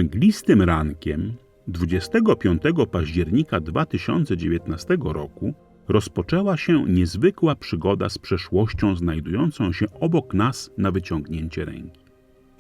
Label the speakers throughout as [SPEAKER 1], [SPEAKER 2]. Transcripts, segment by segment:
[SPEAKER 1] Mglistym rankiem 25 października 2019 roku rozpoczęła się niezwykła przygoda z przeszłością znajdującą się obok nas na wyciągnięcie ręki.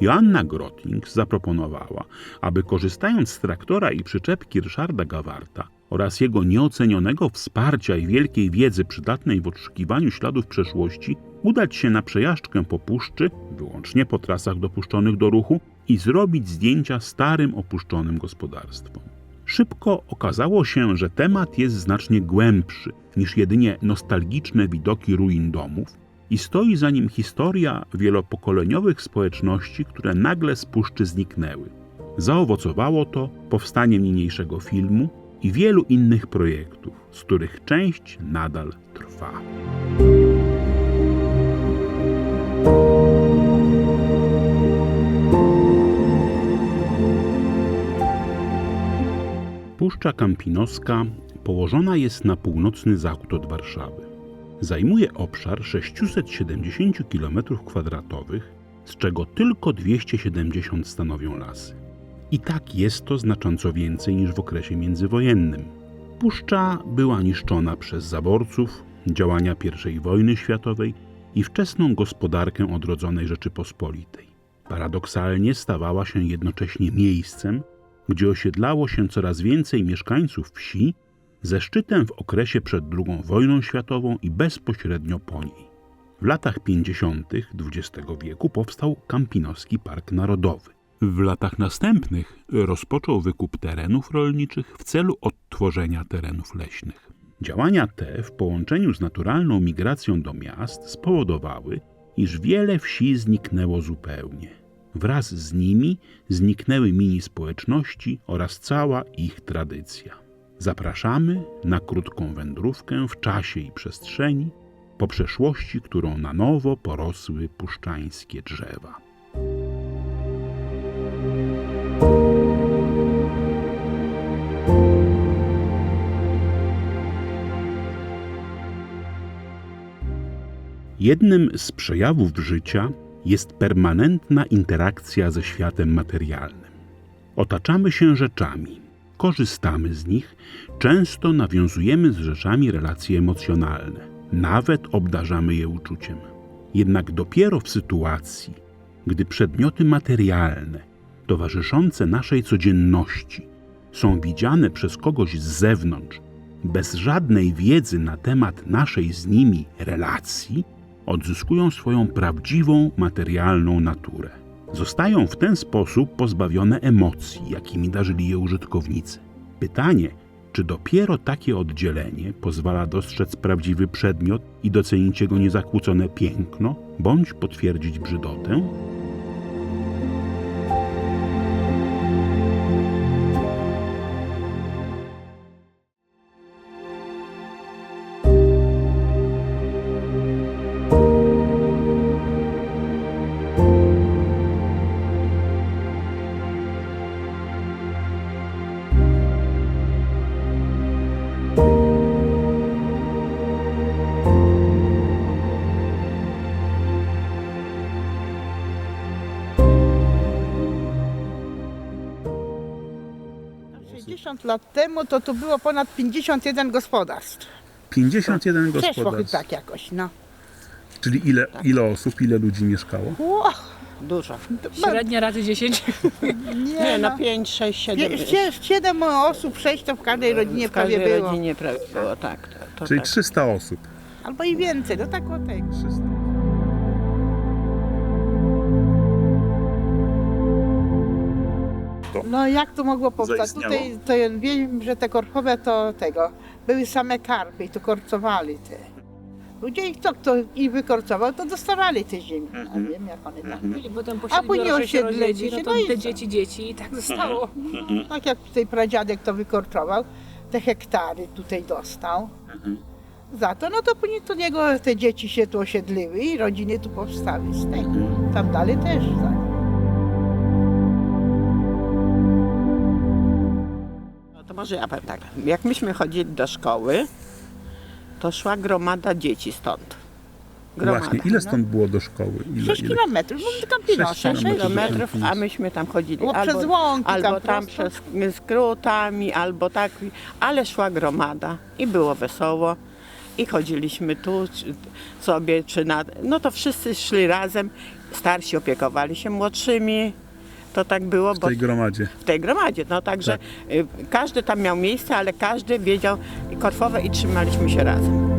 [SPEAKER 1] Joanna Grotling zaproponowała, aby korzystając z traktora i przyczepki Ryszarda Gawarta oraz jego nieocenionego wsparcia i wielkiej wiedzy przydatnej w odszukiwaniu śladów przeszłości, udać się na przejażdżkę po puszczy, wyłącznie po trasach dopuszczonych do ruchu, i zrobić zdjęcia starym, opuszczonym gospodarstwom. Szybko okazało się, że temat jest znacznie głębszy niż jedynie nostalgiczne widoki ruin domów i stoi za nim historia wielopokoleniowych społeczności, które nagle z puszczy zniknęły. Zaowocowało to powstaniem niniejszego filmu i wielu innych projektów, z których część nadal trwa. Puszcza Kampinoska położona jest na północny zachód od Warszawy. Zajmuje obszar 670 km², z czego tylko 270 stanowią lasy. I tak jest to znacząco więcej niż w okresie międzywojennym. Puszcza była niszczona przez zaborców, działania I wojny światowej i wczesną gospodarkę odrodzonej Rzeczypospolitej. Paradoksalnie stawała się jednocześnie miejscem, gdzie osiedlało się coraz więcej mieszkańców wsi, ze szczytem w okresie przed II wojną światową i bezpośrednio po niej. W latach 50. XX wieku powstał Kampinoski Park Narodowy. W latach następnych rozpoczął wykup terenów rolniczych w celu odtworzenia terenów leśnych. Działania te w połączeniu z naturalną migracją do miast spowodowały, iż wiele wsi zniknęło zupełnie. Wraz z nimi zniknęły mini społeczności oraz cała ich tradycja. Zapraszamy na krótką wędrówkę w czasie i przestrzeni po przeszłości, którą na nowo porosły puszczańskie drzewa. Jednym z przejawów życia jest permanentna interakcja ze światem materialnym. Otaczamy się rzeczami, korzystamy z nich, często nawiązujemy z rzeczami relacje emocjonalne, nawet obdarzamy je uczuciem. Jednak dopiero w sytuacji, gdy przedmioty materialne, towarzyszące naszej codzienności, są widziane przez kogoś z zewnątrz, bez żadnej wiedzy na temat naszej z nimi relacji, odzyskują swoją prawdziwą, materialną naturę. Zostają w ten sposób pozbawione emocji, jakimi darzyli je użytkownicy. Pytanie, czy dopiero takie oddzielenie pozwala dostrzec prawdziwy przedmiot i docenić jego niezakłócone piękno, bądź potwierdzić brzydotę?
[SPEAKER 2] Lat temu to tu było ponad 51 gospodarstw.
[SPEAKER 1] 51
[SPEAKER 2] Przeszło
[SPEAKER 1] gospodarstw.
[SPEAKER 2] tak jakoś, no.
[SPEAKER 1] Czyli ile osób, ile ludzi mieszkało?
[SPEAKER 3] Dużo.
[SPEAKER 4] Średnia razy 10.
[SPEAKER 3] Nie, no 5, 6, 7.
[SPEAKER 2] 7 osób, 6 to w każdej rodzinie
[SPEAKER 3] W każdej
[SPEAKER 2] prawie było.
[SPEAKER 3] rodzinie prawie było, tak. To
[SPEAKER 1] Czyli
[SPEAKER 3] tak.
[SPEAKER 1] 300 osób.
[SPEAKER 2] Albo i więcej, no tak o tego.
[SPEAKER 1] 300.
[SPEAKER 2] No jak to mogło powstać?
[SPEAKER 1] Zaistniało.
[SPEAKER 2] Tutaj to ja wiem, że te korchowe to były same karpy i to korcowali te. Ludzie i kto ich wykorcował, to dostawali te ziemi. Nie wiem jak one tam.
[SPEAKER 4] I potem
[SPEAKER 2] A później
[SPEAKER 4] poszli się
[SPEAKER 2] osiedlili
[SPEAKER 4] rozdzieci,
[SPEAKER 2] się,
[SPEAKER 4] no to
[SPEAKER 2] no i
[SPEAKER 4] te
[SPEAKER 2] co?
[SPEAKER 4] dzieci i tak zostało.
[SPEAKER 2] Tak jak tutaj pradziadek to wykorcował, te hektary tutaj dostał. Za to, no to później to niego te dzieci się tu osiedliły i rodziny tu powstały z tego. Tam dalej też. Tak.
[SPEAKER 3] No to może ja powiem tak. Jak myśmy chodzili do szkoły, to szła gromada dzieci stąd. gromada.
[SPEAKER 1] Właśnie, ile stąd było do szkoły?
[SPEAKER 2] 6 kilometrów, mówię Kampinosze.
[SPEAKER 1] 6
[SPEAKER 3] 6
[SPEAKER 1] kilometrów.
[SPEAKER 3] kilometrów, a myśmy tam chodzili
[SPEAKER 2] Było przez łąki
[SPEAKER 3] albo
[SPEAKER 2] tam
[SPEAKER 3] tam
[SPEAKER 2] prosto.
[SPEAKER 3] przez skrótami, albo tak, ale szła gromada i było wesoło. I chodziliśmy tu sobie, no to wszyscy szli razem, starsi opiekowali się młodszymi, to tak było,
[SPEAKER 1] W
[SPEAKER 3] bo
[SPEAKER 1] tej gromadzie.
[SPEAKER 3] w tej gromadzie, no także każdy tam miał miejsce, ale każdy wiedział Korfowe i trzymaliśmy się razem.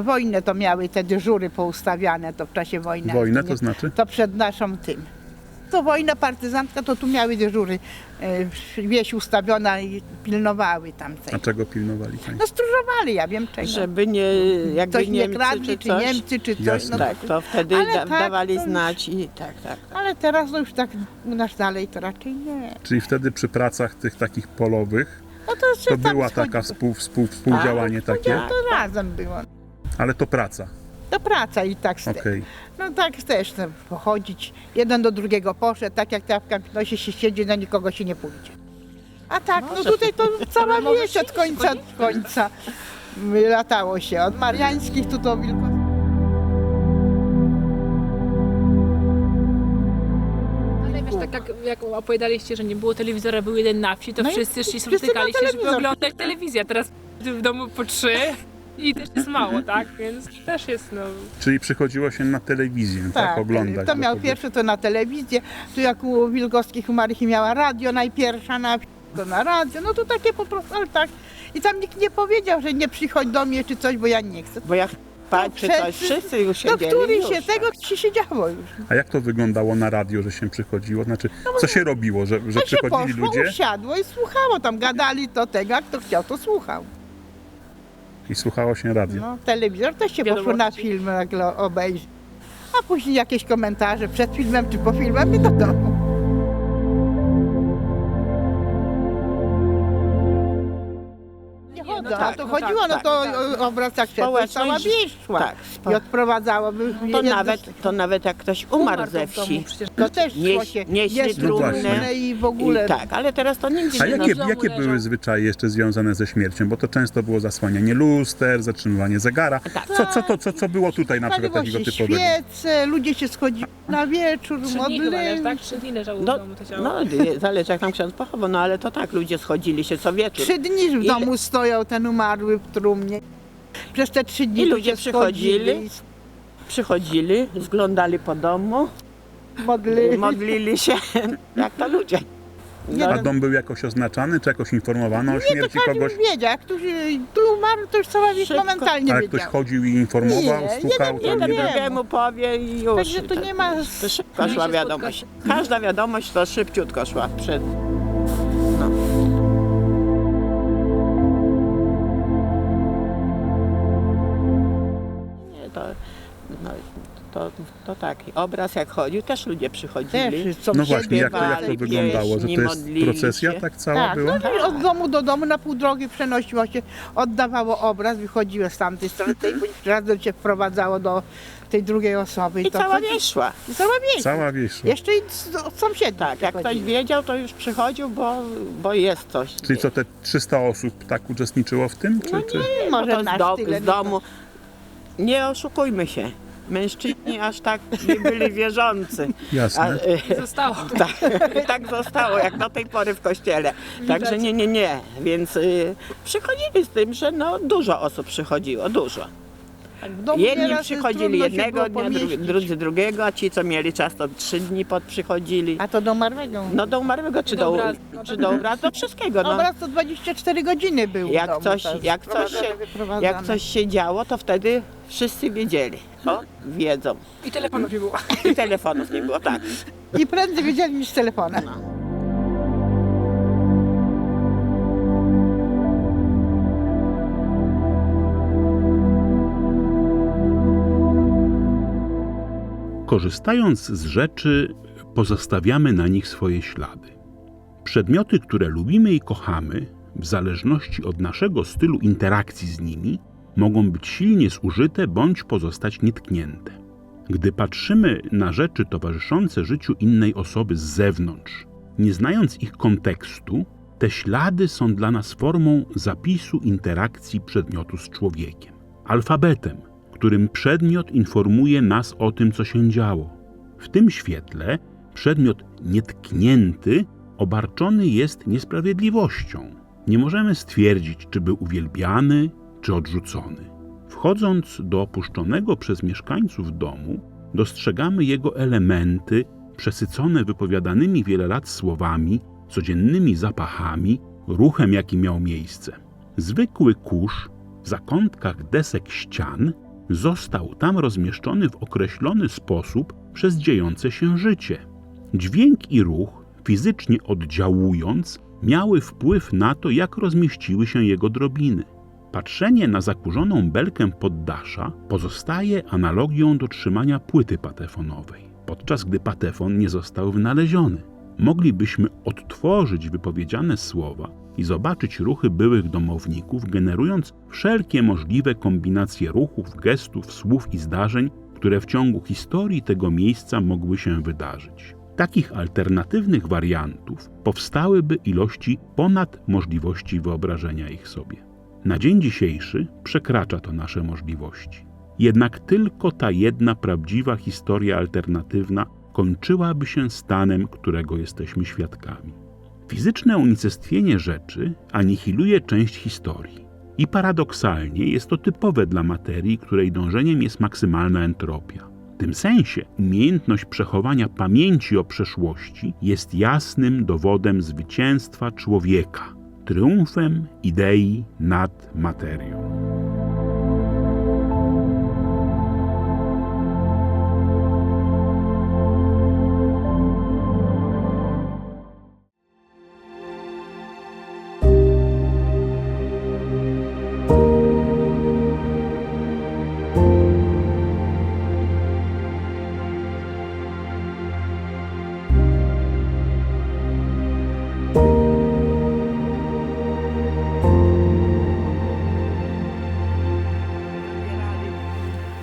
[SPEAKER 2] Wojnę to miały te dyżury poustawiane, to w czasie wojny.
[SPEAKER 1] Wojnę to znaczy?
[SPEAKER 2] To przed naszą tym. To wojna partyzantka, to tu miały dyżury, wieś ustawiona i pilnowały tamtej.
[SPEAKER 1] A czego pilnowali Państwo?
[SPEAKER 2] No stróżowali, ja wiem czego.
[SPEAKER 3] Żeby nie, jakby
[SPEAKER 2] Ktoś nie
[SPEAKER 3] Niemcy
[SPEAKER 2] kradli, czy
[SPEAKER 3] coś,
[SPEAKER 2] Niemcy, czy coś.
[SPEAKER 1] Jasne.
[SPEAKER 2] No,
[SPEAKER 3] tak, to wtedy
[SPEAKER 2] Ale tak,
[SPEAKER 3] dawali
[SPEAKER 2] to już-
[SPEAKER 3] znać i tak.
[SPEAKER 2] ale teraz no już tak u nas dalej to raczej nie.
[SPEAKER 1] Czyli wtedy przy pracach tych takich polowych
[SPEAKER 2] No to, się
[SPEAKER 1] to
[SPEAKER 2] tam
[SPEAKER 1] była
[SPEAKER 2] schodzi-
[SPEAKER 1] taka współdziałanie takie,
[SPEAKER 2] To razem było.
[SPEAKER 1] ale to praca.
[SPEAKER 2] To praca i tak z
[SPEAKER 1] Okej.
[SPEAKER 2] No tak też no, pochodzić. Jeden do drugiego poszedł, tak jak tam w Kampinosie się siedzi, na nikogo się nie pójdzie. A tak, no tutaj to cała wieś od końca do końca latało się. Od Mariańskich tu do Wilkowskich.
[SPEAKER 4] Ale wiesz, tak jak opowiadaliście, że nie było telewizora, był jeden na wsi, to
[SPEAKER 2] No i
[SPEAKER 4] wszyscy szli,
[SPEAKER 2] wszyscy
[SPEAKER 4] spotykali
[SPEAKER 2] na
[SPEAKER 4] się, żeby
[SPEAKER 2] telewizor.
[SPEAKER 4] oglądać telewizję. A teraz w domu po 3 i też jest mało, tak? Więc też jest, no...
[SPEAKER 1] Czyli przychodziło się na telewizję, tak, oglądać.
[SPEAKER 2] Kto miał
[SPEAKER 1] do
[SPEAKER 2] pierwszy to na telewizję, tu jak u Wilkowskich, u Marychi miała radio najpierwsza na wsi, to na radio, no to takie po prostu, ale tak. I tam nikt nie powiedział, że nie przychodź do mnie czy coś, bo ja nie chcę.
[SPEAKER 3] Bo jak spać czy coś, wszyscy już
[SPEAKER 2] Do
[SPEAKER 3] siedzieli.
[SPEAKER 2] której
[SPEAKER 3] już,
[SPEAKER 2] się tego się siedziało już.
[SPEAKER 1] A jak to wyglądało na radio, że się przychodziło? Znaczy, co się robiło, że
[SPEAKER 2] To się
[SPEAKER 1] przychodzili
[SPEAKER 2] poszło,
[SPEAKER 1] ludzie
[SPEAKER 2] usiadło i słuchało, tam gadali to tego, jak kto chciał, to słuchał.
[SPEAKER 1] i słuchało się radio?
[SPEAKER 2] No, telewizor też się poszło na film nagle obejrzeć. A później jakieś komentarze przed filmem czy po filmem i do domu. Nie chodzą, a to chodziło, no to obraz jak szedł, to cała
[SPEAKER 3] Społeczność-
[SPEAKER 2] wieś szła
[SPEAKER 3] tak,
[SPEAKER 2] i odprowadzało. By
[SPEAKER 3] To nawet jak ktoś umarł ze
[SPEAKER 4] w domu
[SPEAKER 3] wsi.
[SPEAKER 4] przecież.
[SPEAKER 2] to też szło się,
[SPEAKER 3] nieśli
[SPEAKER 2] jest
[SPEAKER 1] trumnę.
[SPEAKER 2] trumnę i w ogóle.
[SPEAKER 3] I tak, ale teraz to nigdzie
[SPEAKER 1] A
[SPEAKER 3] nie
[SPEAKER 1] jakie,
[SPEAKER 4] domu
[SPEAKER 1] jakie
[SPEAKER 4] leżał.
[SPEAKER 1] były zwyczaje jeszcze związane ze śmiercią? Bo to często było zasłanianie luster, zatrzymywanie zegara. Co było tutaj na przykład
[SPEAKER 2] Paliło
[SPEAKER 1] takiego
[SPEAKER 2] się
[SPEAKER 1] typowego?
[SPEAKER 2] świece, ludzie się schodzili na wieczór,
[SPEAKER 4] 3 dni chyba,
[SPEAKER 2] modlili.
[SPEAKER 4] tak? 3 dni leżało w
[SPEAKER 3] No,
[SPEAKER 4] domu to ciało.
[SPEAKER 3] no zależy jak tam ksiądz pochował, no ale to tak, ludzie schodzili się co wieczór.
[SPEAKER 2] 3 dni w
[SPEAKER 3] Ile-
[SPEAKER 2] domu stoją ten umarły w trumnie. Przez te 3 dni
[SPEAKER 3] I
[SPEAKER 2] tu
[SPEAKER 3] ludzie
[SPEAKER 2] się
[SPEAKER 3] przychodzili,
[SPEAKER 2] schodzili,
[SPEAKER 3] Przychodzili, zglądali po domu, modlili się, jak to ludzie. No,
[SPEAKER 1] A dom był jakoś oznaczany, czy jakoś informowano o śmierci
[SPEAKER 2] Każdy
[SPEAKER 1] kogoś?
[SPEAKER 2] wiedział, jak ktoś tu umarł, to już cała wieś
[SPEAKER 3] Szybko.
[SPEAKER 2] momentalnie
[SPEAKER 1] A jak ktoś
[SPEAKER 2] wiedział.
[SPEAKER 1] chodził i informował,
[SPEAKER 2] Nie,
[SPEAKER 1] stukał,
[SPEAKER 2] jeden
[SPEAKER 1] to
[SPEAKER 3] jeden
[SPEAKER 1] nie...
[SPEAKER 3] drugiemu powie i już.
[SPEAKER 2] Także tu nie ma...
[SPEAKER 3] To szybko
[SPEAKER 4] Nie
[SPEAKER 3] szła
[SPEAKER 4] się
[SPEAKER 3] wiadomość.
[SPEAKER 4] spotkać.
[SPEAKER 3] Każda wiadomość to szybciutko szła przed. No. Nie, to tak. Obraz jak chodził, też ludzie przychodzili.
[SPEAKER 2] Też,
[SPEAKER 1] No właśnie, jak to
[SPEAKER 3] śpiewali,
[SPEAKER 1] wyglądało? Że to
[SPEAKER 3] pieśni,
[SPEAKER 1] jest
[SPEAKER 3] modlili
[SPEAKER 1] procesja
[SPEAKER 3] się.
[SPEAKER 1] tak cała
[SPEAKER 2] Tak,
[SPEAKER 1] była?
[SPEAKER 2] no i od domu do domu na pół drogi przenosiło się, oddawało obraz, wychodziło z tamtej strony, tej razem się wprowadzało do tej drugiej osoby.
[SPEAKER 3] I
[SPEAKER 2] to
[SPEAKER 3] cała
[SPEAKER 2] coś-
[SPEAKER 3] wieś szła.
[SPEAKER 2] I cała wieś.
[SPEAKER 1] Cała wieś szła.
[SPEAKER 2] Jeszcze i od sąsiedów
[SPEAKER 3] Tak, jak ktoś
[SPEAKER 2] przychodzili.
[SPEAKER 3] wiedział, to już przychodził, bo jest coś.
[SPEAKER 1] Czyli co, te 300 osób tak uczestniczyło w tym? Czy?
[SPEAKER 3] Nie,
[SPEAKER 2] Może
[SPEAKER 3] bo to
[SPEAKER 2] nasz tyle
[SPEAKER 3] z
[SPEAKER 2] nie
[SPEAKER 3] domu. Nie oszukujmy się. Mężczyźni aż tak nie byli wierzący.
[SPEAKER 1] Jasne.
[SPEAKER 4] Zostało.
[SPEAKER 3] Tak zostało, jak do tej pory w kościele. Także nie. Więc przychodzili z tym, że no, dużo osób przychodziło, dużo.
[SPEAKER 2] W domu
[SPEAKER 3] Jedni
[SPEAKER 2] nieraz
[SPEAKER 3] przychodzili
[SPEAKER 2] trudno się
[SPEAKER 3] jednego
[SPEAKER 2] było
[SPEAKER 3] dnia,
[SPEAKER 2] pomieścić.
[SPEAKER 3] drudzy drugiego, a ci, co mieli czas, to 3 dni przychodzili.
[SPEAKER 2] A to do umarłego.
[SPEAKER 3] No do umarłego, czy do obrazu, do wszystkiego. No.
[SPEAKER 2] Obraz to 24 godziny był w
[SPEAKER 3] Jak
[SPEAKER 2] domu,
[SPEAKER 3] coś,
[SPEAKER 2] tak,
[SPEAKER 3] jak, coś się,
[SPEAKER 2] wyprowadzane.
[SPEAKER 3] jak coś się działo, to wtedy wszyscy wiedzieli. O, wiedzą.
[SPEAKER 4] I telefonów nie było.
[SPEAKER 3] I telefonów nie było, tak.
[SPEAKER 2] I prędzej wiedzieli niż telefonem.
[SPEAKER 1] Korzystając z rzeczy, pozostawiamy na nich swoje ślady. Przedmioty, które lubimy i kochamy, w zależności od naszego stylu interakcji z nimi, mogą być silnie zużyte bądź pozostać nietknięte. Gdy patrzymy na rzeczy towarzyszące życiu innej osoby z zewnątrz, nie znając ich kontekstu, Te ślady są dla nas formą zapisu interakcji przedmiotu z człowiekiem, alfabetem, którym przedmiot informuje nas o tym, co się działo. W tym świetle przedmiot nietknięty obarczony jest niesprawiedliwością. Nie możemy stwierdzić, czy był uwielbiany, czy odrzucony. Wchodząc do opuszczonego przez mieszkańców domu, dostrzegamy jego elementy przesycone wypowiadanymi wiele lat słowami, codziennymi zapachami, ruchem, jaki miał miejsce. Zwykły kurz w zakątkach desek ścian został tam rozmieszczony w określony sposób przez dziejące się życie. Dźwięk i ruch, fizycznie oddziałując, miały wpływ na to, jak rozmieściły się jego drobiny. Patrzenie na zakurzoną belkę poddasza pozostaje analogią do trzymania płyty patefonowej, podczas gdy patefon nie został wynaleziony. Moglibyśmy odtworzyć wypowiedziane słowa i zobaczyć ruchy byłych domowników, generując wszelkie możliwe kombinacje ruchów, gestów, słów i zdarzeń, które w ciągu historii tego miejsca mogły się wydarzyć. Takich alternatywnych wariantów powstałyby ilości ponad możliwości wyobrażenia ich sobie. Na dzień dzisiejszy przekracza to nasze możliwości. Jednak tylko ta jedna prawdziwa historia alternatywna kończyłaby się stanem, którego jesteśmy świadkami. Fizyczne unicestwienie rzeczy anihiluje część historii. I paradoksalnie jest to typowe dla materii, której dążeniem jest maksymalna entropia. W tym sensie umiejętność przechowania pamięci o przeszłości jest jasnym dowodem zwycięstwa człowieka, triumfem idei nad materią.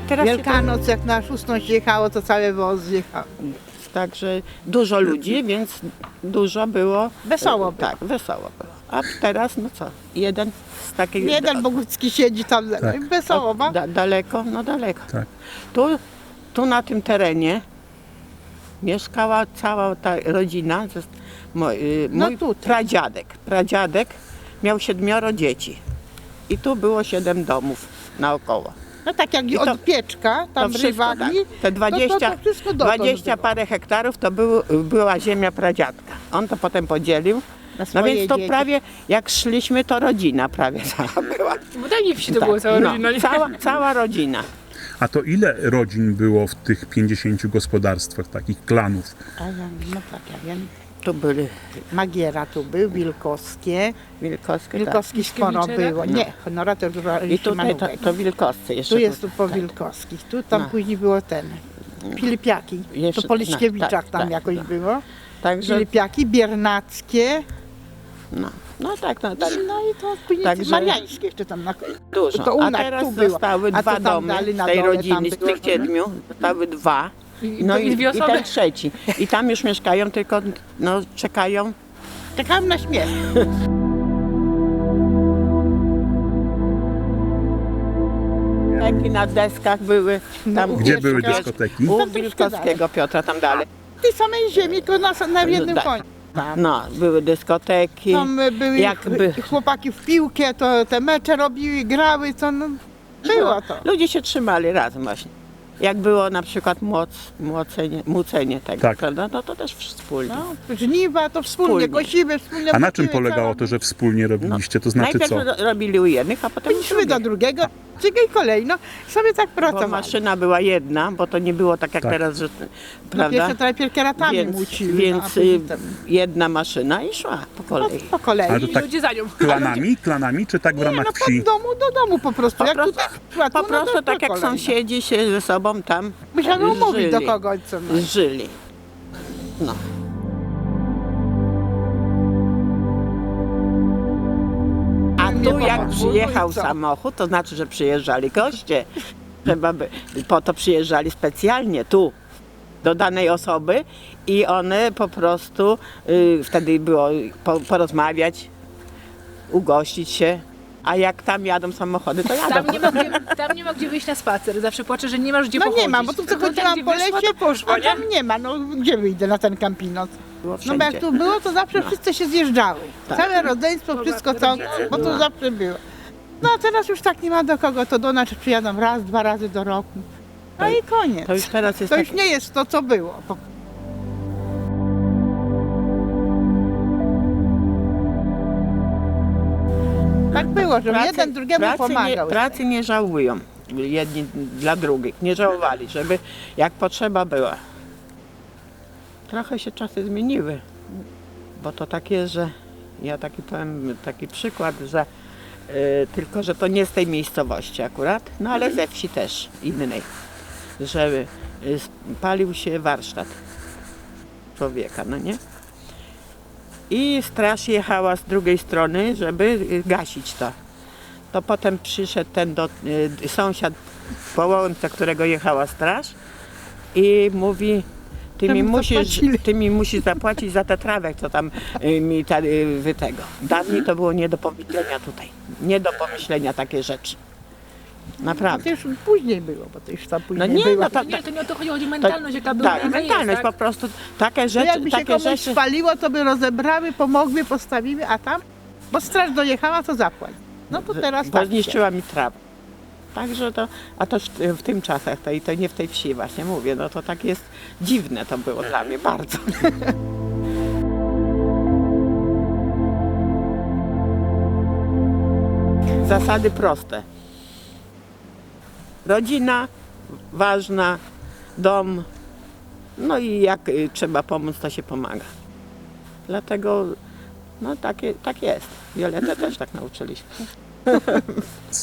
[SPEAKER 3] Teraz się
[SPEAKER 2] Wielkanoc, jak na szóstą jechało, to cały woz jechał.
[SPEAKER 3] Także dużo ludzi, więc dużo było.
[SPEAKER 2] Wesoło było.
[SPEAKER 3] Tak, wesoło było. A teraz, no co, jeden z takich...
[SPEAKER 2] Jeden Bogucki siedzi tam, wesoło ma.
[SPEAKER 3] Daleko, no daleko.
[SPEAKER 1] Tak.
[SPEAKER 3] Tu na tym terenie mieszkała cała ta rodzina. Mój
[SPEAKER 2] tutaj.
[SPEAKER 3] pradziadek miał 7 dzieci. I tu było 7 domów naokoło.
[SPEAKER 2] No tak jak
[SPEAKER 3] I to-
[SPEAKER 2] od Pieczka, tam
[SPEAKER 3] To wszystko,
[SPEAKER 2] przywagli,
[SPEAKER 3] tak. Te 20,
[SPEAKER 2] to wszystko dotąd
[SPEAKER 3] 20
[SPEAKER 2] było.
[SPEAKER 3] parę hektarów to była ziemia pradziadka. On to potem podzielił.
[SPEAKER 2] Na
[SPEAKER 3] No
[SPEAKER 2] swoje
[SPEAKER 3] więc to
[SPEAKER 2] dzieci.
[SPEAKER 3] prawie, jak szliśmy, to rodzina prawie cała była.
[SPEAKER 4] Bo daj mi wsi to było cała rodzina. nie?
[SPEAKER 3] Cała rodzina.
[SPEAKER 1] A to ile rodzin było w tych 50 gospodarstwach, takich klanów?
[SPEAKER 2] A ja, no tak, ja wiem.
[SPEAKER 3] Tu byli
[SPEAKER 2] Magiera tu był, Wilkowskie.
[SPEAKER 3] Wilkowskie.
[SPEAKER 2] Wilkowskich sporo
[SPEAKER 4] Mickiewicze,
[SPEAKER 2] było.
[SPEAKER 4] tak?
[SPEAKER 2] Nie, honora to była
[SPEAKER 3] I tutaj to Wilkowscy jeszcze.
[SPEAKER 2] Tu jest tu po
[SPEAKER 3] tak.
[SPEAKER 2] Wilkowskich. Tu tam
[SPEAKER 3] No.
[SPEAKER 2] później było ten. Filipiaki.
[SPEAKER 3] Jeszcze-
[SPEAKER 2] To po Liśkiewiczach
[SPEAKER 3] tak,
[SPEAKER 2] tam
[SPEAKER 3] tak,
[SPEAKER 2] jakoś
[SPEAKER 3] tak.
[SPEAKER 2] było.
[SPEAKER 3] Także,
[SPEAKER 2] Filipiaki, Biernackie.
[SPEAKER 3] no tak.
[SPEAKER 2] No i to później
[SPEAKER 3] Także-
[SPEAKER 2] Mariańskie jeszcze tam na
[SPEAKER 3] Dużo.
[SPEAKER 2] To u
[SPEAKER 3] A
[SPEAKER 2] nas
[SPEAKER 3] teraz
[SPEAKER 2] tu było.
[SPEAKER 3] zostały
[SPEAKER 2] A
[SPEAKER 3] 2
[SPEAKER 2] to tam
[SPEAKER 3] domy
[SPEAKER 2] dalej
[SPEAKER 3] z
[SPEAKER 2] na
[SPEAKER 3] tej
[SPEAKER 2] dole, tam
[SPEAKER 3] rodziny, z
[SPEAKER 2] było,
[SPEAKER 3] tych 7. Zostały 2.
[SPEAKER 4] I
[SPEAKER 3] No
[SPEAKER 4] pewnie
[SPEAKER 3] i
[SPEAKER 4] 2 osoby.
[SPEAKER 3] ten 3. I tam już mieszkają, tylko no, czekają.
[SPEAKER 2] Czekałam na śmierć.
[SPEAKER 3] Taki na deskach były. Tam
[SPEAKER 1] Gdzie
[SPEAKER 3] u
[SPEAKER 1] były
[SPEAKER 3] Wilkowskiego-
[SPEAKER 1] dyskoteki?
[SPEAKER 3] U
[SPEAKER 2] Tam troszkę
[SPEAKER 3] Wilkowskiego Piotra, tam dalej.
[SPEAKER 2] Tej samej ziemi, tylko na jednym
[SPEAKER 3] tak.
[SPEAKER 2] końcu. Tam,
[SPEAKER 3] No, były dyskoteki.
[SPEAKER 2] tam były
[SPEAKER 3] jakby-
[SPEAKER 2] chłopaki w piłkę, to te mecze robiły, grały, to no, było to.
[SPEAKER 3] Ludzie się trzymali razem właśnie. Jak było na przykład mucenie tego,
[SPEAKER 1] Tak.
[SPEAKER 3] prawda? No to też wspólnie.
[SPEAKER 2] No, żniwa to wspólnie,
[SPEAKER 3] Wspólnie.
[SPEAKER 2] kosimy, wspólnie
[SPEAKER 1] A na czym
[SPEAKER 2] musimy,
[SPEAKER 1] polegało
[SPEAKER 2] co
[SPEAKER 1] to, że wspólnie robiliście? To znaczy
[SPEAKER 3] Najpierw
[SPEAKER 1] co?
[SPEAKER 3] robili u jednych, a potem u
[SPEAKER 2] Byliśmy do
[SPEAKER 3] drugich.
[SPEAKER 2] drugiego, i kolejno sobie tak
[SPEAKER 3] Bo
[SPEAKER 2] pracowali.
[SPEAKER 3] maszyna była jedna, bo to nie było tak jak
[SPEAKER 1] Tak.
[SPEAKER 3] teraz, że
[SPEAKER 2] No
[SPEAKER 3] prawda?
[SPEAKER 2] pierwsze to najpierw kieratami
[SPEAKER 3] Więc,
[SPEAKER 2] muciły, no, a
[SPEAKER 3] więc
[SPEAKER 2] później tam,
[SPEAKER 3] jedna maszyna i szła po kolei.
[SPEAKER 2] po kolei.
[SPEAKER 1] Ale to tak
[SPEAKER 4] Ludzie za nią.
[SPEAKER 1] klanami czy tak w
[SPEAKER 2] Nie,
[SPEAKER 1] ramach
[SPEAKER 2] no
[SPEAKER 1] wsi?
[SPEAKER 2] od domu do domu po prostu.
[SPEAKER 3] Po
[SPEAKER 2] Jak
[SPEAKER 3] prostu-
[SPEAKER 2] tutaj szła,
[SPEAKER 3] Po
[SPEAKER 2] no
[SPEAKER 3] prostu
[SPEAKER 2] to
[SPEAKER 3] tak
[SPEAKER 2] po
[SPEAKER 3] jak
[SPEAKER 2] kolei, no.
[SPEAKER 3] sąsiedzi się ze sobą tam
[SPEAKER 2] Musiano umówić do
[SPEAKER 3] żyli.
[SPEAKER 2] kogoś, co no.
[SPEAKER 3] Żyli. No. A
[SPEAKER 2] Nie
[SPEAKER 3] tu jak
[SPEAKER 2] podwórku
[SPEAKER 3] przyjechał
[SPEAKER 2] i co?
[SPEAKER 3] samochód, to znaczy, że przyjeżdżali goście. Trzeba by, po to przyjeżdżali specjalnie tu. do danej osoby i one po prostu, wtedy było porozmawiać, ugościć się, a jak tam jadą samochody, to jadą.
[SPEAKER 4] Tam nie ma gdzie wyjść na spacer. Zawsze płaczę, że nie masz gdzie
[SPEAKER 2] No
[SPEAKER 4] pochodzić.
[SPEAKER 2] nie ma, bo tu co
[SPEAKER 4] Tylko
[SPEAKER 2] chodziłam
[SPEAKER 4] gdzie
[SPEAKER 2] po
[SPEAKER 4] wyszła,
[SPEAKER 2] lesie,
[SPEAKER 4] to poszła,
[SPEAKER 2] a
[SPEAKER 4] nie?
[SPEAKER 2] tam nie ma, no gdzie wyjdę na ten Campinoc?
[SPEAKER 3] Było
[SPEAKER 2] No
[SPEAKER 3] wszędzie.
[SPEAKER 2] bo jak tu było, to zawsze wszyscy się zjeżdżały.
[SPEAKER 3] Tak.
[SPEAKER 2] Całe rodzeństwo, wszystko co, bo to zawsze było. No a teraz już tak nie ma do kogo, to do nas przyjadą raz, 2 razy do roku. No i koniec.
[SPEAKER 3] To już teraz jest
[SPEAKER 2] To już
[SPEAKER 3] tak,
[SPEAKER 2] nie jest to, co było. Tak było, że jeden drugiemu pomagał.
[SPEAKER 3] Pracy nie żałują jedni dla drugich, nie żałowali, żeby jak potrzeba była. Trochę się czasy zmieniły, bo to tak jest, że ja taki powiem, taki przykład, że tylko, że to nie z tej miejscowości akurat, no ale ze wsi też innej, że palił się warsztat człowieka, no nie? I straż jechała z drugiej strony, żeby gasić to. To potem przyszedł ten sąsiad po łące, którego jechała straż i mówi, ty mi musisz zapłacić za tę trawę, co tam wy tego. Dawniej to było nie do pomyślenia tutaj. Nie do pomyślenia takie rzeczy.
[SPEAKER 2] To
[SPEAKER 3] Naprawdę.
[SPEAKER 2] już później było, bo to już tam później
[SPEAKER 3] No nie,
[SPEAKER 2] było.
[SPEAKER 3] no to,
[SPEAKER 4] Nie, to nie o to chodzi, chodzi o mentalność, jaka była.
[SPEAKER 3] tak,
[SPEAKER 4] jaka
[SPEAKER 3] mentalność
[SPEAKER 4] jest,
[SPEAKER 3] po
[SPEAKER 4] tak?
[SPEAKER 3] prostu. Takie
[SPEAKER 2] To
[SPEAKER 3] rzeczy,
[SPEAKER 2] jakby się
[SPEAKER 3] takie
[SPEAKER 2] komuś
[SPEAKER 3] rzeczy.
[SPEAKER 2] spaliło, to by rozebrały, pomogły, postawiły, a tam, bo straż dojechała, to zapłać. No to teraz
[SPEAKER 3] Bo
[SPEAKER 2] tak się.
[SPEAKER 3] zniszczyła mi trawę. Także to, a to w tym czasach, to nie w tej wsi właśnie mówię, no to tak jest dziwne to było dla mnie bardzo. Zasady proste. Rodzina ważna, dom, no i jak trzeba pomóc, to się pomaga. Dlatego, no tak jest. Violetę też tak nauczyliśmy.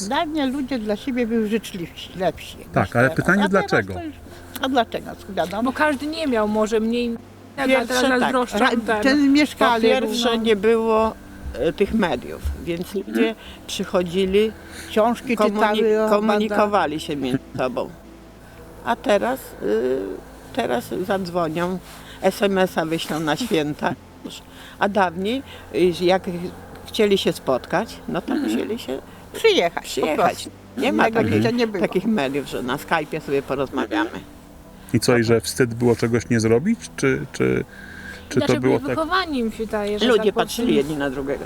[SPEAKER 2] Dawniej ludzie dla siebie byli życzliwsi, lepsi. niż
[SPEAKER 1] Tak, ale
[SPEAKER 2] teraz.
[SPEAKER 1] pytanie
[SPEAKER 2] A teraz
[SPEAKER 1] dlaczego?
[SPEAKER 2] to już- A dlaczego? Wiadomo.
[SPEAKER 4] Bo każdy nie miał, może mniej, a
[SPEAKER 3] Pierwsze
[SPEAKER 4] teraz
[SPEAKER 3] tak.
[SPEAKER 4] zazdroszczą.
[SPEAKER 2] Ten
[SPEAKER 3] Po
[SPEAKER 2] mieszkali.
[SPEAKER 3] pierwsze nie było tych mediów, więc ludzie przychodzili,
[SPEAKER 2] Książki czytały,
[SPEAKER 3] komunikowali się między sobą. A teraz zadzwonią, SMS-a wyślą na święta. A dawniej, jak chcieli się spotkać, no to musieli się
[SPEAKER 2] przyjechać.
[SPEAKER 3] przyjechać. Nie ma
[SPEAKER 2] Innego życia nie było.
[SPEAKER 3] takich mediów, że na Skype'ie sobie porozmawiamy.
[SPEAKER 1] I co, i że wstyd było czegoś nie zrobić? Czy to
[SPEAKER 4] Inaczej
[SPEAKER 1] było
[SPEAKER 4] byli
[SPEAKER 1] tak?
[SPEAKER 4] wychowani, mi się wydaje, że
[SPEAKER 3] Ludzie
[SPEAKER 4] tak
[SPEAKER 3] patrzyli jedni na drugiego.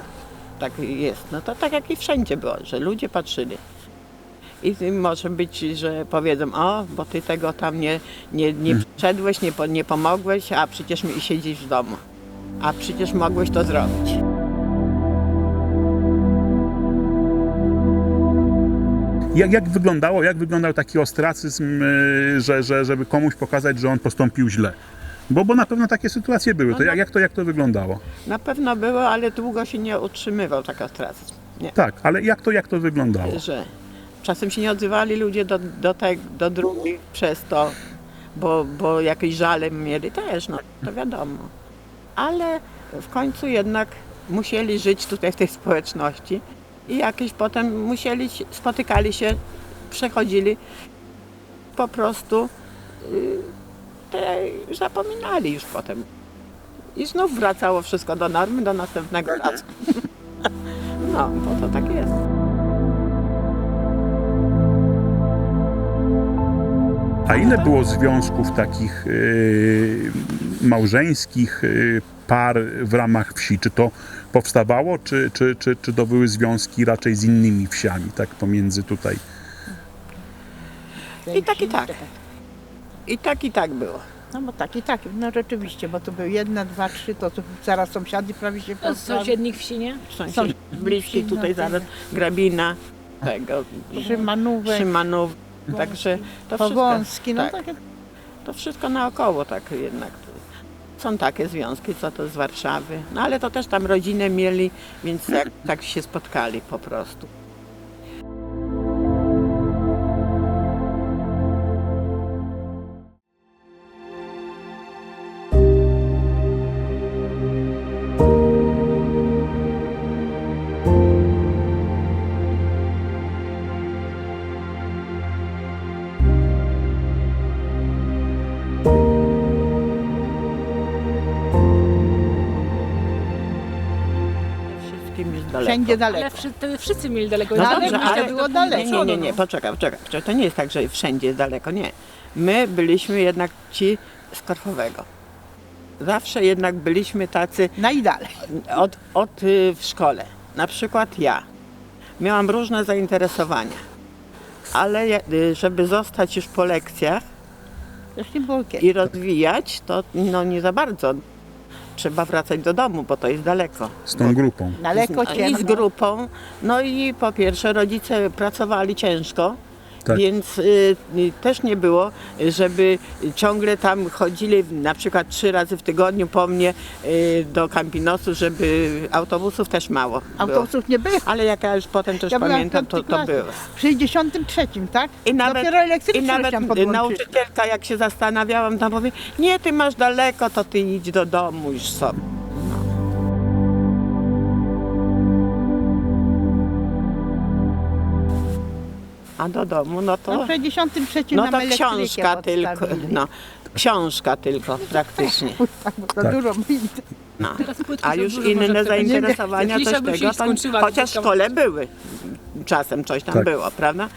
[SPEAKER 3] Tak jest. No to tak jak i wszędzie było, że ludzie patrzyli. I może być, że powiedzą, o, bo ty tego tam nie wszedłeś, nie pomogłeś, a przecież mi siedzisz w domu. A przecież mogłeś to zrobić.
[SPEAKER 1] Jak wyglądał taki ostracyzm, żeby komuś pokazać, że on postąpił źle? Bo na pewno takie sytuacje były. To jak to wyglądało?
[SPEAKER 3] Na pewno było, ale długo się nie utrzymywał taka ostracyzm. Nie.
[SPEAKER 1] Tak, ale jak to wyglądało?
[SPEAKER 3] Że czasem się nie odzywali ludzie do drugich przez to, bo jakieś żale mieli też, no to wiadomo. Ale w końcu jednak musieli żyć tutaj w tej społeczności i jakieś potem spotykali się, przechodzili, po prostu zapominali już potem. I znów wracało wszystko do normy, do następnego razu. No, bo to tak jest.
[SPEAKER 1] A ile było związków takich małżeńskich par w ramach wsi? Czy to powstawało, czy to były związki raczej z innymi wsiami, tak pomiędzy tutaj?
[SPEAKER 3] I tak, i tak. I tak było.
[SPEAKER 2] No bo tak i tak, no rzeczywiście, bo to były 1, 2, 3, to zaraz sąsiady prawie się
[SPEAKER 4] To z sąsiednich wsi, nie?
[SPEAKER 3] Sąsiedzi bliski tutaj zaraz Grabina, tego, Szymanów. Także to wszystko,
[SPEAKER 2] Powązki, no
[SPEAKER 3] tak,
[SPEAKER 2] takie.
[SPEAKER 3] to wszystko naokoło tak jednak. Są takie związki, co to z Warszawy. No ale to też tam rodzinę mieli, więc tak się spotkali po prostu. im jest daleko.
[SPEAKER 2] Wszędzie daleko.
[SPEAKER 4] Ale wszyscy mieli daleko.
[SPEAKER 3] No
[SPEAKER 2] Ale
[SPEAKER 3] dobrze,
[SPEAKER 2] mnie
[SPEAKER 3] ale
[SPEAKER 2] było daleko.
[SPEAKER 3] Nie, poczekaj. To nie jest tak, że wszędzie jest daleko, nie. My byliśmy jednak ci z Korfowego. Zawsze jednak byliśmy tacy
[SPEAKER 2] Najdalej.
[SPEAKER 3] w szkole. Na przykład ja miałam różne zainteresowania, ale żeby zostać już po lekcjach
[SPEAKER 2] Już nie było kiedy.
[SPEAKER 3] i rozwijać, to no nie za bardzo. Trzeba wracać do domu, bo to jest daleko.
[SPEAKER 1] Z tą grupą.
[SPEAKER 2] Daleko
[SPEAKER 3] I z
[SPEAKER 2] ciemno.
[SPEAKER 3] grupą. No i po pierwsze rodzice pracowali ciężko,
[SPEAKER 1] Tak.
[SPEAKER 3] więc też nie było, żeby ciągle tam chodzili na przykład 3 razy w tygodniu po mnie do Campinosu, żeby autobusów też mało było.
[SPEAKER 2] Autobusów nie było.
[SPEAKER 3] Ale jak ja już potem też
[SPEAKER 2] Ja byłam w
[SPEAKER 3] pamiętam, to
[SPEAKER 2] 5. klasie.
[SPEAKER 3] było.
[SPEAKER 2] W 63, tak?
[SPEAKER 3] I nawet,
[SPEAKER 2] Dopiero elektryczność
[SPEAKER 3] i nawet
[SPEAKER 2] tam podłączyli.
[SPEAKER 3] nauczycielka, jak się zastanawiałam, tam mówi, nie, ty masz daleko, to ty idź do domu już sobie. A do domu, no to...
[SPEAKER 2] No w 63
[SPEAKER 3] No
[SPEAKER 2] nam
[SPEAKER 3] to
[SPEAKER 2] elektrykę
[SPEAKER 3] książka tylko,
[SPEAKER 2] podstawili.
[SPEAKER 3] no, książka tylko praktycznie.
[SPEAKER 2] Tak, bo to
[SPEAKER 1] Tak.
[SPEAKER 2] dużo mi.
[SPEAKER 3] No.
[SPEAKER 4] Teraz płytki
[SPEAKER 3] A
[SPEAKER 4] są
[SPEAKER 3] już
[SPEAKER 4] dużo, może
[SPEAKER 3] inne
[SPEAKER 4] tego nie
[SPEAKER 3] zainteresowania,
[SPEAKER 4] wiem.
[SPEAKER 3] coś
[SPEAKER 4] Jeśli by się
[SPEAKER 3] tego, to,
[SPEAKER 4] skończyła,
[SPEAKER 3] chociaż w
[SPEAKER 4] to-
[SPEAKER 3] szkole były. Czasem coś tam
[SPEAKER 1] Tak.
[SPEAKER 3] było, prawda?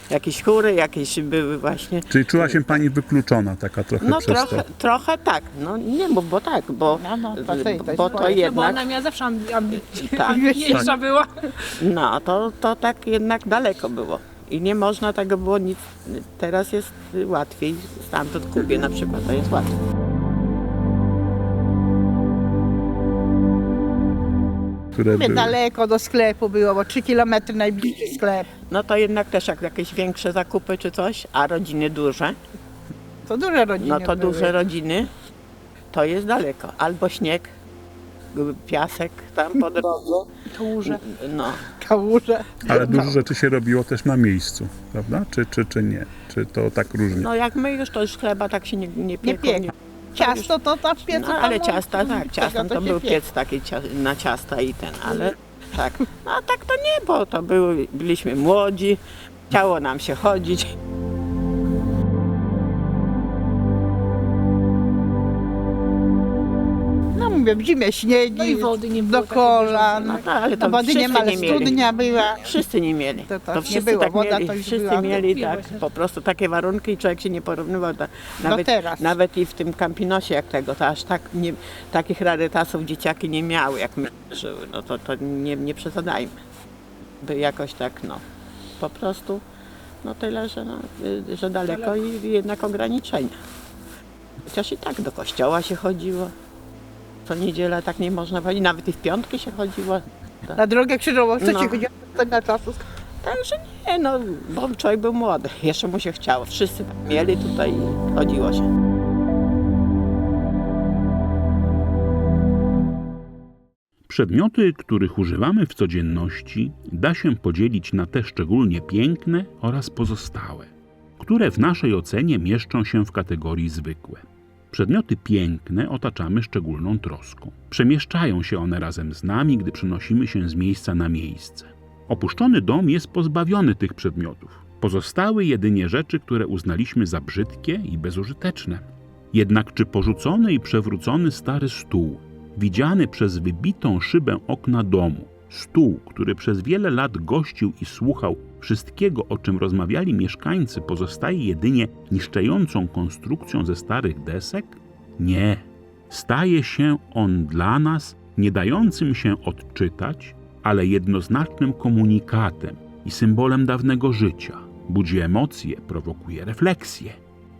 [SPEAKER 3] Jakieś chóry, jakieś były właśnie.
[SPEAKER 1] Czyli czuła się pani wykluczona taka trochę
[SPEAKER 3] No
[SPEAKER 1] przez to.
[SPEAKER 3] trochę tak, no nie mów, bo tak, bo,
[SPEAKER 2] No, to jest
[SPEAKER 3] bo to
[SPEAKER 2] swoje.
[SPEAKER 4] Bo
[SPEAKER 3] jednak,
[SPEAKER 4] ona miała zawsze
[SPEAKER 3] Tak.
[SPEAKER 4] ambitniejsza była.
[SPEAKER 3] no to tak jednak daleko było. I nie można tego było nic, teraz jest łatwiej, stamtąd Kubie na przykład, to jest łatwiej.
[SPEAKER 1] Które były.
[SPEAKER 2] Daleko do sklepu było, bo 3 kilometry najbliższy sklep.
[SPEAKER 3] No to jednak też jak jakieś większe zakupy czy coś, a rodziny duże,
[SPEAKER 2] To duże rodziny
[SPEAKER 3] no to
[SPEAKER 2] były.
[SPEAKER 3] duże rodziny, to jest daleko. Albo śnieg, piasek tam po drodze.
[SPEAKER 4] Kałuże.
[SPEAKER 3] No,
[SPEAKER 2] Kałuże.
[SPEAKER 1] Ale dużo rzeczy się robiło też na miejscu, prawda? Czy nie? Czy to tak różnie?
[SPEAKER 3] no jak my już to już chleba tak się nie
[SPEAKER 2] Nie
[SPEAKER 3] piekło.
[SPEAKER 2] piekło. Ciasto to tam w piecu.
[SPEAKER 3] No ale
[SPEAKER 2] tam,
[SPEAKER 3] ciasta, tak, ciastem to
[SPEAKER 2] się
[SPEAKER 3] był
[SPEAKER 2] piekło.
[SPEAKER 3] piec taki na ciasta i ten, ale tak. No a tak to nie, bo to byliśmy młodzi, chciało nam się chodzić.
[SPEAKER 2] No mówię, w zimie śniegi.
[SPEAKER 4] No i wody nie było
[SPEAKER 2] do
[SPEAKER 4] takiej
[SPEAKER 2] kolan.
[SPEAKER 4] bieżącej,
[SPEAKER 3] No ale
[SPEAKER 2] No
[SPEAKER 3] to
[SPEAKER 2] wody nie
[SPEAKER 3] wszyscy
[SPEAKER 2] ma, ale
[SPEAKER 3] nie mieli.
[SPEAKER 2] studnia była.
[SPEAKER 3] Wszyscy nie mieli.
[SPEAKER 2] To nie
[SPEAKER 3] wszyscy
[SPEAKER 2] było,
[SPEAKER 3] tak
[SPEAKER 2] woda
[SPEAKER 3] mieli,
[SPEAKER 2] to już
[SPEAKER 3] wszyscy
[SPEAKER 2] była.
[SPEAKER 3] mieli
[SPEAKER 4] Piwo
[SPEAKER 3] tak,
[SPEAKER 4] się.
[SPEAKER 3] po prostu takie warunki i człowiek się nie porównywał. Nawet,
[SPEAKER 2] teraz.
[SPEAKER 3] nawet i w tym Campinosie jak tego, to aż tak takich rarytasów dzieciaki nie miały jak my żyły. No to nie przesadzajmy. By jakoś tak, no, po prostu, no tyle, że daleko i jednak ograniczenia. Chociaż i tak do kościoła się chodziło. Co niedziela tak nie można chodzić, nawet i w piątki się chodziło.
[SPEAKER 2] Na drogę krzyżową, co
[SPEAKER 3] No.
[SPEAKER 2] ci chodziło na czasu?
[SPEAKER 3] Także nie, no, bo człowiek był młody, jeszcze mu się chciało. Wszyscy mieli tutaj i chodziło się.
[SPEAKER 1] Przedmioty, których używamy w codzienności, da się podzielić na te szczególnie piękne oraz pozostałe, które w naszej ocenie mieszczą się w kategorii zwykłe. Przedmioty piękne otaczamy szczególną troską. Przemieszczają się one razem z nami, gdy przenosimy się z miejsca na miejsce. Opuszczony dom jest pozbawiony tych przedmiotów. Pozostały jedynie rzeczy, które uznaliśmy za brzydkie i bezużyteczne. Jednak czy porzucony i przewrócony stary stół, widziany przez wybitą szybę okna domu, stół, który przez wiele lat gościł i słuchał wszystkiego, o czym rozmawiali mieszkańcy, pozostaje jedynie niszczejącą konstrukcją ze starych desek? Nie. Staje się on dla nas nie dającym się odczytać, ale jednoznacznym komunikatem i symbolem dawnego życia. Budzi emocje, prowokuje refleksję.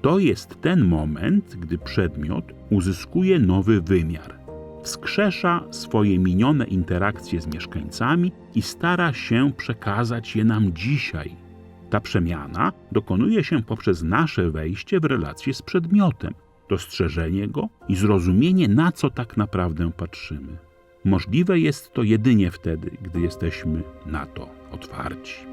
[SPEAKER 1] To jest ten moment, gdy przedmiot uzyskuje nowy wymiar. Wskrzesza swoje minione interakcje z mieszkańcami i stara się przekazać je nam dzisiaj. Ta przemiana dokonuje się poprzez nasze wejście w relację z przedmiotem, dostrzeżenie go i zrozumienie, na co tak naprawdę patrzymy. Możliwe jest to jedynie wtedy, gdy jesteśmy na to otwarci.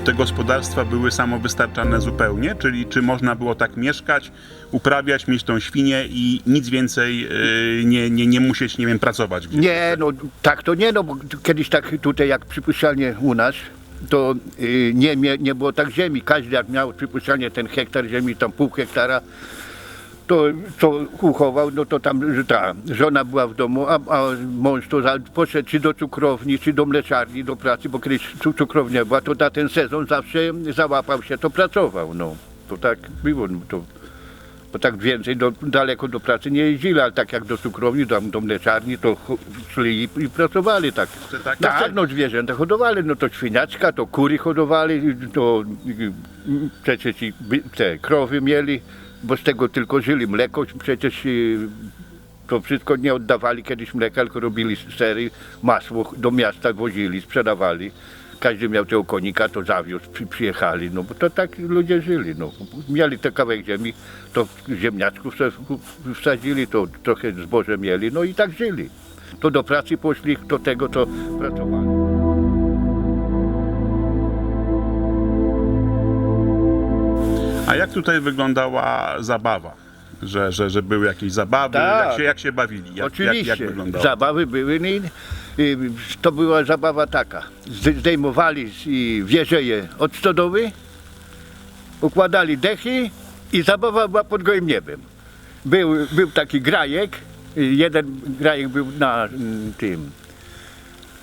[SPEAKER 1] te gospodarstwa były samowystarczalne zupełnie? Czyli czy można było tak mieszkać, uprawiać, mieć tą świnię i nic więcej nie musieć, nie wiem, pracować gdzieś?
[SPEAKER 5] Nie, no tak to nie, no bo kiedyś tak tutaj jak przypuszczalnie u nas, to nie było tak ziemi. Każdy jak miał przypuszczalnie ten hektar ziemi, tam pół hektara, to co uchował, no to tam że ta żona była w domu, a mąż to poszedł czy do cukrowni, czy do mleczarni, do pracy, bo kiedyś cukrownia była, to na ten sezon zawsze załapał się, to pracował, no. To tak było, no to, bo tak więcej daleko do pracy nie jeździli, ale tak jak do cukrowni, do mleczarni, to szli i pracowali tak. Tak, no zwierzęta hodowali, no to świniaczka, to kury hodowali, to przecież te krowy mieli, bo z tego tylko żyli. Mleko przecież to wszystko nie oddawali kiedyś mleka, tylko robili sery, masło do miasta wozili, sprzedawali. Każdy miał tego konika, to zawiózł, przyjechali, no bo to tak ludzie żyli, no. Mieli te kawałek ziemi, to ziemniaczków wsadzili, to trochę zboże mieli, no i tak żyli. To do pracy poszli, do tego to pracowali.
[SPEAKER 1] A jak tutaj wyglądała zabawa? Że były jakieś zabawy,
[SPEAKER 5] Tak.
[SPEAKER 1] jak się bawili?
[SPEAKER 5] Oczywiście,
[SPEAKER 1] Jak wyglądało?
[SPEAKER 5] zabawy były, no i to była zabawa taka. Zdejmowali wieżeje od stodoły, układali dechy i zabawa była pod gołym niebem. Był taki grajek, jeden grajek był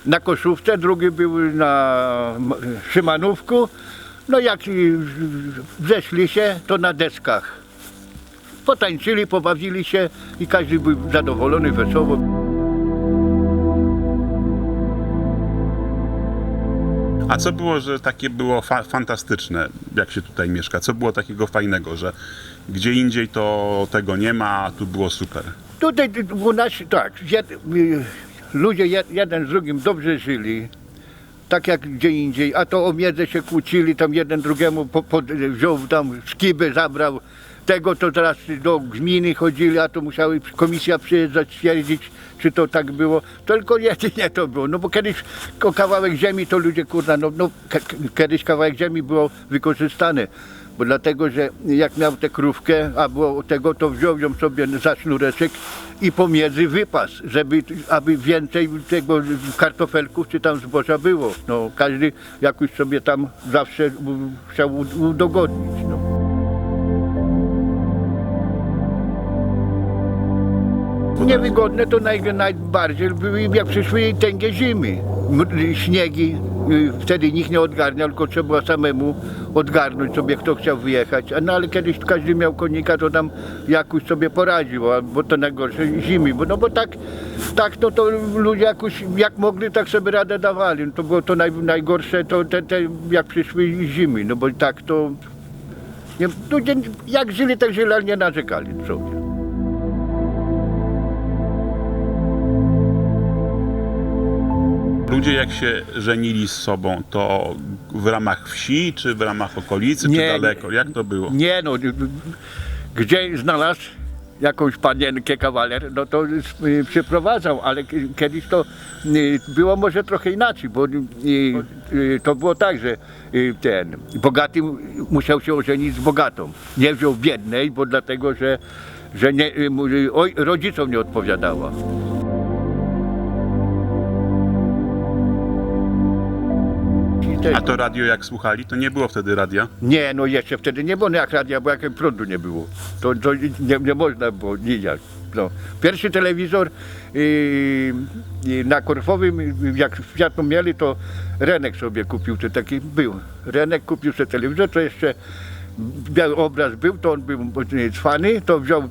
[SPEAKER 5] na koszówce, drugi był na szymanówku. No jak zeszli się, to na deskach. Potańczyli, pobawili się i każdy był zadowolony, wesoło.
[SPEAKER 1] A co było, że takie było fantastyczne, jak się tutaj mieszka? Co było takiego fajnego, że gdzie indziej to tego nie ma, a tu było super?
[SPEAKER 5] Tutaj u nas tak, ludzie jeden z drugim dobrze żyli, tak jak gdzie indziej, a to o miedzę się kłócili, tam jeden drugiemu wziął tam skibę, zabrał tego, to teraz do gminy chodzili, a to musiała komisja przyjeżdżać, stwierdzić, czy to tak było. Tylko nie to było, no bo kiedyś kawałek ziemi to ludzie, kurna, kiedyś kawałek ziemi było wykorzystane. Bo dlatego, że jak miał tę krówkę, a było tego, to wziął ją sobie za sznureczek i pomiędzy wypas, aby więcej tego kartofelków czy tam zboża było. No, każdy jakoś sobie tam zawsze chciał udogodnić. No. Niewygodne to najbardziej były, jak przyszły tęgie zimy, śniegi. Wtedy nikt nie odgarniał, tylko trzeba było samemu odgarnąć sobie, kto chciał wyjechać. No ale kiedyś każdy miał konika, to tam jakoś sobie poradził, bo to najgorsze zimy. Bo tak no to ludzie jakoś jak mogli, tak sobie radę dawali. No to było to najgorsze, to jak przyszły zimy, no bo tak to ludzie jak żyli, tak żyli, ale nie narzekali sobie.
[SPEAKER 1] Ludzie jak się żenili z sobą, to w ramach wsi, czy w ramach okolicy, czy daleko? Jak to było?
[SPEAKER 5] Nie, no, gdzie znalazł jakąś panienkę, kawaler, no to przyprowadzał, ale kiedyś to było może trochę inaczej, bo to było tak, że ten bogaty musiał się ożenić z bogatą. Nie wziął biednej, bo dlatego, że rodzicom nie odpowiadała.
[SPEAKER 1] A to radio jak słuchali, to nie było wtedy radia?
[SPEAKER 5] Nie, no jeszcze wtedy nie było jak radia, bo jak prądu nie było. To nie można było nijak. No. Pierwszy telewizor na Korfowym, jak światło mieli, to Renek sobie kupił, to taki był. Renek kupił sobie telewizor, to jeszcze biały obraz był, to on był cwany, to wziął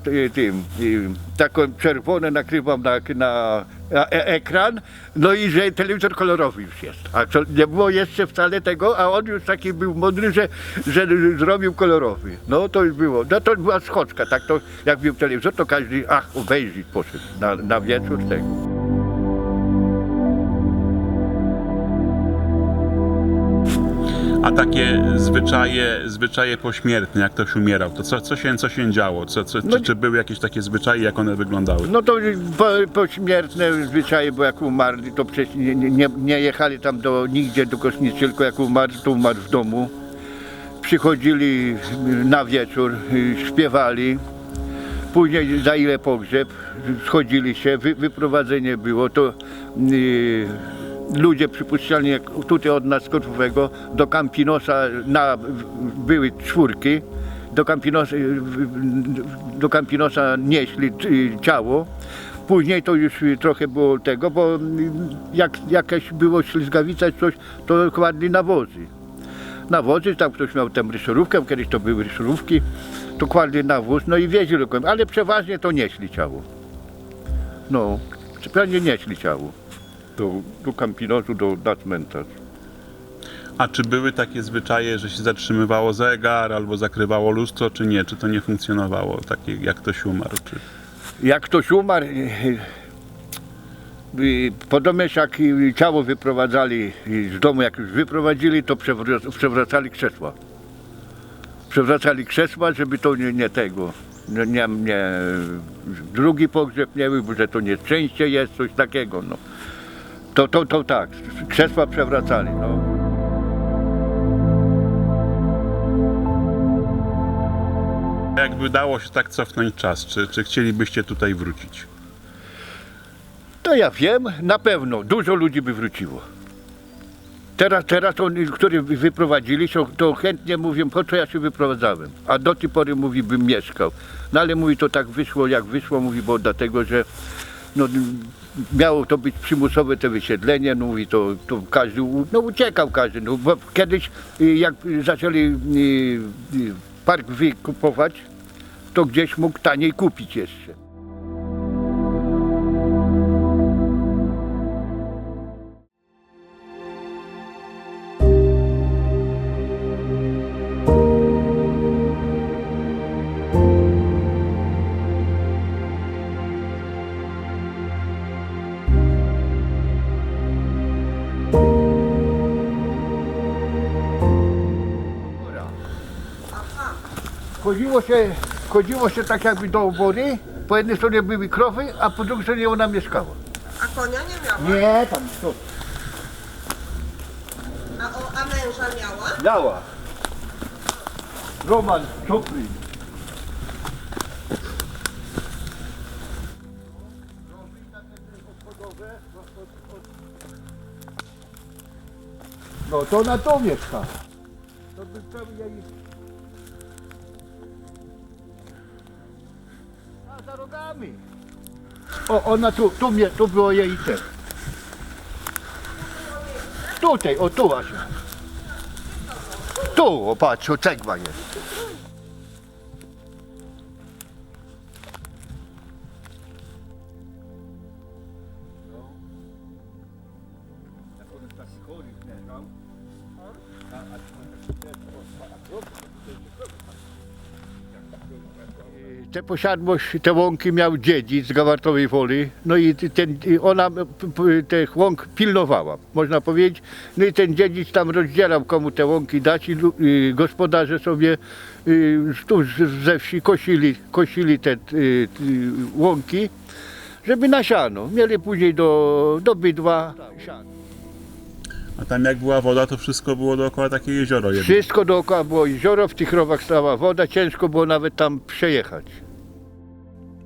[SPEAKER 5] taką czerwone, nakrywał na ekran, no i że telewizor kolorowy już jest. A co, nie było jeszcze wcale tego, a on już taki był mądry, że zrobił kolorowy. No to już było, no to była schodzka, tak to jak był telewizor, to każdy obejrzeć poszedł na wieczór tego.
[SPEAKER 1] A takie zwyczaje pośmiertne, jak ktoś umierał, to co się działo? Czy były jakieś takie zwyczaje, jak one wyglądały?
[SPEAKER 5] No to pośmiertne zwyczaje, bo jak umarli, to przecież nie jechali tam nigdzie do kosnicy, tylko jak umarł, to umarł w domu. Przychodzili na wieczór, śpiewali. Później za ile pogrzeb, schodzili się, wyprowadzenie było, to ludzie przypuszczalnie, jak tutaj od nas Koczówego do Campinosa były czwórki, do Campinosa nieśli ciało. Później to już trochę było tego, bo jak jakaś było ślizgawica coś, to kładli na wozy. Na wozy, tam ktoś miał tam ryszorówkę, kiedyś to były ryszorówki, to kładli na wóz, no i wieźli do końca, ale przeważnie to nieśli ciało. No, przeważnie nieśli ciało do Campinosu, na cmentarz.
[SPEAKER 1] A czy były takie zwyczaje, że się zatrzymywało zegar albo zakrywało lustro, czy nie? Czy to nie funkcjonowało, takie jak ktoś umarł? Czy...
[SPEAKER 5] Jak ktoś umarł, podobnie jak ciało wyprowadzali z domu, jak już wyprowadzili, to przewracali krzesła. Przewracali krzesła, żeby to nie tego, nie drugi pogrzeb nie był, bo że to nieszczęście jest, coś takiego. No. To tak, krzesła przewracali. No.
[SPEAKER 1] Jakby dało się tak cofnąć czas, czy chcielibyście tutaj wrócić?
[SPEAKER 5] To ja wiem, na pewno dużo ludzi by wróciło. Teraz oni, którzy wyprowadzili się, to chętnie mówią, po co ja się wyprowadzałem. A do tej pory mówi, bym mieszkał. No ale mówi, to tak wyszło, jak wyszło, mówi, bo dlatego, że no, miało to być przymusowe te wysiedlenie, no mówi, to każdy, no uciekał każdy. No, bo kiedyś, jak zaczęli park wykupować, to gdzieś mógł taniej kupić jeszcze. Chodziło się tak jakby do obory, po jednej stronie były krowy, a po drugiej stronie ona mieszkała.
[SPEAKER 6] A konia nie miała?
[SPEAKER 5] Nie, tam co?
[SPEAKER 6] A męża miała?
[SPEAKER 5] Miała. Roman, Czopry. No to na to mieszka. To by pewnie jej... A za rogami. O, ona tu było jej ten. Tutaj, o tu właśnie. Tu, o patrz, o cegła jest. Tę posiadłość, te łąki miał dziedzic z Gawartowej Woli, no i ona tych łąk pilnowała, można powiedzieć. No i ten dziedzic tam rozdzielał, komu te łąki dać i gospodarze sobie tu ze wsi kosili te łąki, żeby na siano. Mieli później do bydła siano.
[SPEAKER 1] A tam jak była woda, to wszystko było dookoła takie jezioro jedno.
[SPEAKER 5] Wszystko dookoła było jezioro, w tych rowach stała woda, ciężko było nawet tam przejechać.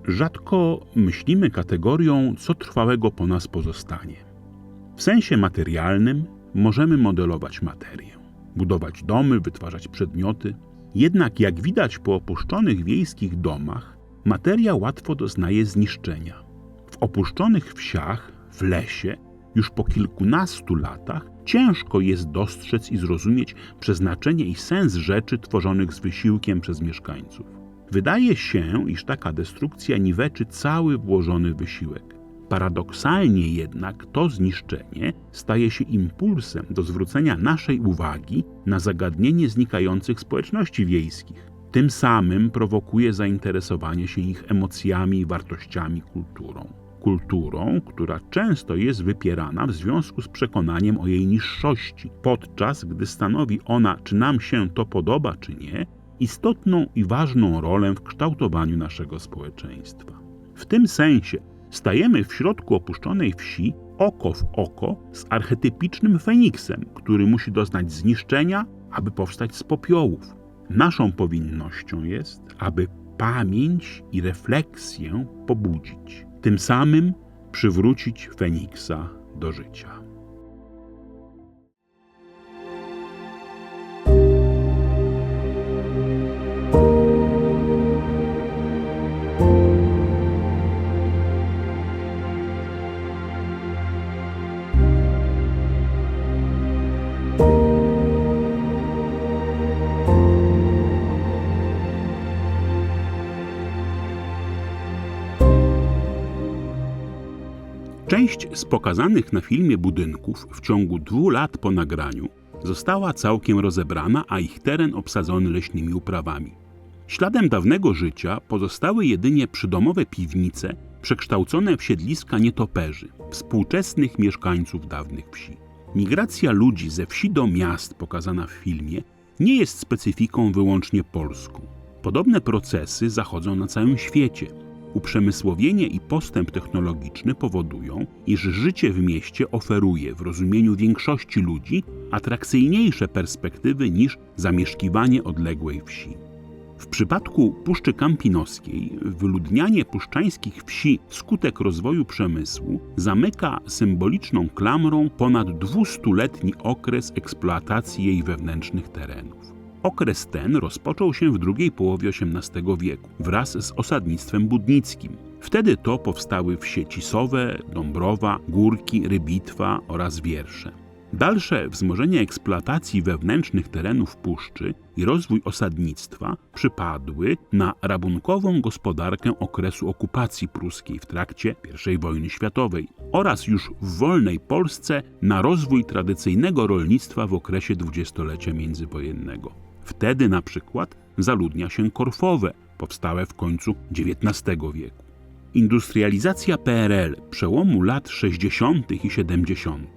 [SPEAKER 1] Rzadko myślimy kategorią, co trwałego po nas pozostanie. W sensie materialnym możemy modelować materię, budować domy, wytwarzać przedmioty. Jednak jak widać po opuszczonych wiejskich domach, materia łatwo doznaje zniszczenia. W opuszczonych wsiach, w lesie, już po kilkunastu latach ciężko jest dostrzec i zrozumieć przeznaczenie i sens rzeczy tworzonych z wysiłkiem przez mieszkańców. Wydaje się, iż taka destrukcja niweczy cały włożony wysiłek. Paradoksalnie jednak to zniszczenie staje się impulsem do zwrócenia naszej uwagi na zagadnienie znikających społeczności wiejskich. Tym samym prowokuje zainteresowanie się ich emocjami, wartościami, kulturą. kulturą, która często jest wypierana w związku z przekonaniem o jej niższości, podczas gdy stanowi ona, czy nam się to podoba, czy nie, istotną i ważną rolę w kształtowaniu naszego społeczeństwa. W tym sensie stajemy w środku opuszczonej wsi oko w oko z archetypicznym Feniksem, który musi doznać zniszczenia, aby powstać z popiołów. Naszą powinnością jest, aby pamięć i refleksję pobudzić, tym samym przywrócić Feniksa do życia. Część z pokazanych na filmie budynków w ciągu 2 lat po nagraniu została całkiem rozebrana, a ich teren obsadzony leśnymi uprawami. Śladem dawnego życia pozostały jedynie przydomowe piwnice przekształcone w siedliska nietoperzy, współczesnych mieszkańców dawnych wsi. Migracja ludzi ze wsi do miast pokazana w filmie nie jest specyfiką wyłącznie polską. Podobne procesy zachodzą na całym świecie. Uprzemysłowienie i postęp technologiczny powodują, iż życie w mieście oferuje w rozumieniu większości ludzi atrakcyjniejsze perspektywy niż zamieszkiwanie odległej wsi. W przypadku Puszczy Kampinoskiej wyludnianie puszczańskich wsi wskutek rozwoju przemysłu zamyka symboliczną klamrą ponad 200-letni okres eksploatacji jej wewnętrznych terenów. Okres ten rozpoczął się w drugiej połowie XVIII wieku wraz z osadnictwem budnickim. Wtedy to powstały wsie Cisowe, Dąbrowa, Górki, Rybitwa oraz Wiersze. Dalsze wzmożenie eksploatacji wewnętrznych terenów puszczy i rozwój osadnictwa przypadły na rabunkową gospodarkę okresu okupacji pruskiej w trakcie I wojny światowej oraz już w wolnej Polsce na rozwój tradycyjnego rolnictwa w okresie dwudziestolecia międzywojennego. Wtedy na przykład zaludnia się Korfowe, powstałe w końcu XIX wieku. Industrializacja PRL przełomu lat 60. i 70.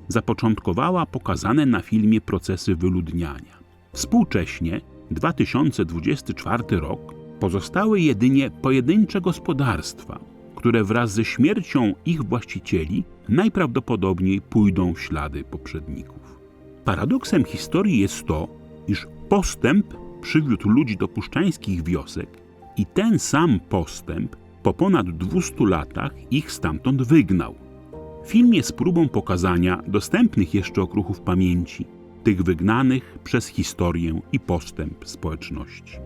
[SPEAKER 1] zapoczątkowała pokazane na filmie procesy wyludniania. Współcześnie, 2024 rok, pozostały jedynie pojedyncze gospodarstwa, które wraz ze śmiercią ich właścicieli najprawdopodobniej pójdą w ślady poprzedników. Paradoksem historii jest to, iż postęp przywiódł ludzi do puszczańskich wiosek i ten sam postęp po ponad 200 latach ich stamtąd wygnał. Film jest próbą pokazania dostępnych jeszcze okruchów pamięci, tych wygnanych przez historię i postęp społeczności.